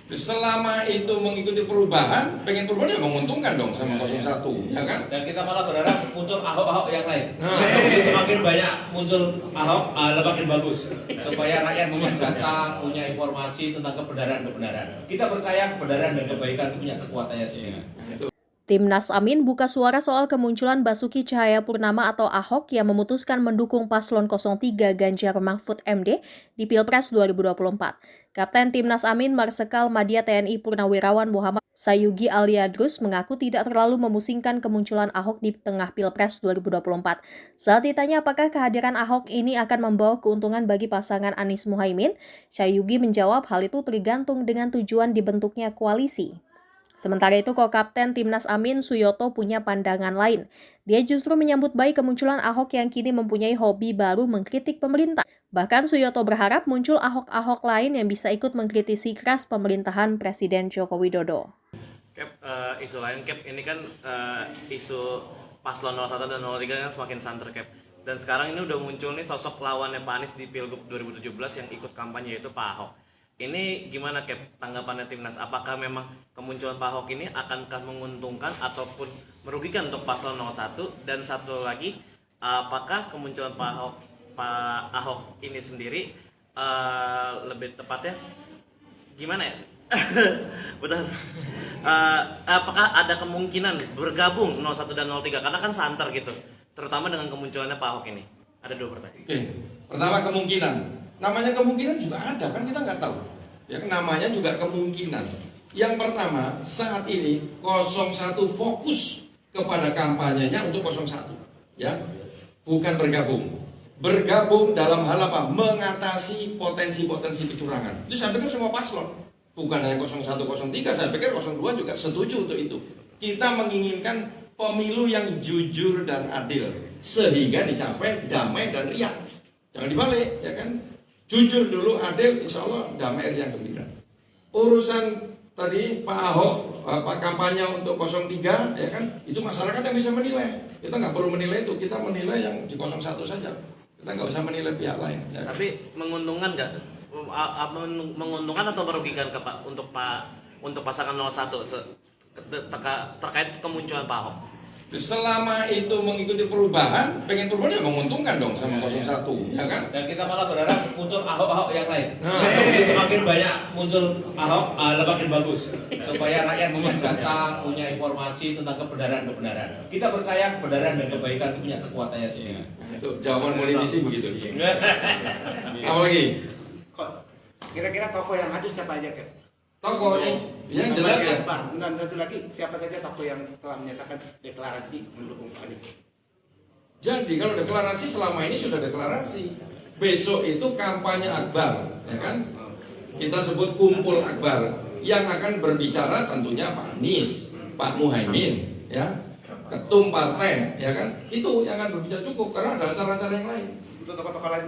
Selama itu mengikuti perubahan, pengen perubahan ya menguntungkan dong sama 01, ya kan? Dan kita malah berharap muncul Ahok-Ahok yang lain. Jadi semakin banyak muncul Ahok, makin bagus. Supaya rakyat punya data, punya informasi tentang kebenaran-kebenaran. Kita percaya kebenaran dan kebaikan itu punya kekuatannya sendiri. Timnas Amin buka suara soal kemunculan Basuki Cahayapurnama atau Ahok yang memutuskan mendukung paslon 03 Ganjar Mahfud MD di Pilpres 2024. Kapten Timnas Amin Marsikal Madya TNI Purnawirawan Muhammad Sayugi Aliadrus mengaku tidak terlalu memusingkan kemunculan Ahok di tengah Pilpres 2024. Saat ditanya apakah kehadiran Ahok ini akan membawa keuntungan bagi pasangan Anies Muhaimin, Sayugi menjawab hal itu tergantung dengan tujuan dibentuknya koalisi. Sementara itu, Kapten Timnas Amin Suyoto punya pandangan lain. Dia justru menyambut baik kemunculan Ahok yang kini mempunyai hobi baru mengkritik pemerintah. Bahkan Suyoto berharap muncul Ahok-Ahok lain yang bisa ikut mengkritisi keras pemerintahan Presiden Joko Widodo. Isu lain, ini kan isu paslon 01 dan 03 kan semakin santer, Dan sekarang ini udah muncul nih sosok lawannya Pak Anies di Pilgub 2017 yang ikut kampanye, yaitu Pak Ahok. Ini gimana tanggapannya Timnas? Apakah memang kemunculan Pak Ahok ini akankah menguntungkan ataupun merugikan untuk paslon 01? Dan satu lagi, apakah kemunculan Pak Ahok ini sendiri lebih tepatnya gimana ya? Betul. Apakah ada kemungkinan bergabung 01 dan 03? Karena kan santer gitu, terutama dengan kemunculannya Pak Ahok ini. Ada dua pertanyaan. Oke, pertama kemungkinan. Namanya kemungkinan juga ada, kan kita nggak tahu. Ya, namanya juga kemungkinan. Yang pertama, saat ini 01 fokus kepada kampanyenya untuk 01, ya, bukan bergabung. Bergabung dalam hal apa? Mengatasi potensi-potensi kecurangan. Itu saya pikir semua paslon, bukan hanya 01, 03. Saya pikir 02 juga setuju untuk itu. Kita menginginkan pemilu yang jujur dan adil, sehingga dicapai damai dan riang. Jangan dibalik, ya kan? Jujur dulu, adil, insya Allah damai yang gembira. Urusan tadi Pak Ahok, kampanye untuk 03, ya kan? Itu masyarakat yang bisa menilai. Kita nggak perlu menilai itu, kita menilai yang di 01 saja. Kita nggak usah menilai pihak lain. Ya. Tapi menguntungkan nggak? Menguntungkan atau merugikan untuk pasangan 01 terkait kemunculan Pak Ahok? Selama itu mengikuti perubahan, pengen perubahan ya menguntungkan dong sama 01, ya kan? Dan kita malah berharap muncul Ahok-Ahok yang lain. Jadi semakin banyak muncul Ahok, makin bagus. Supaya rakyat punya data, punya informasi tentang kebenaran-kebenaran. Kita percaya kebenaran dan kebaikan itu punya kekuatannya sendiri. Itu jawaban politisi begitu. Apalagi? Kira-kira tokoh yang hadir siapa aja, Kak? Tokoh yang jelas ya. Dan satu lagi, siapa saja tokoh yang telah menyatakan deklarasi mendukung Pak Anies? Jadi kalau deklarasi selama ini sudah deklarasi. Besok itu kampanye akbar, ya kan? Kita sebut kumpul akbar. Yang akan berbicara tentunya Pak Anies, Pak Muhaimin, ya, ketum partai, ya kan? Itu yang akan berbicara cukup karena ada acara-acara yang lain. Untuk tokoh-tokoh lain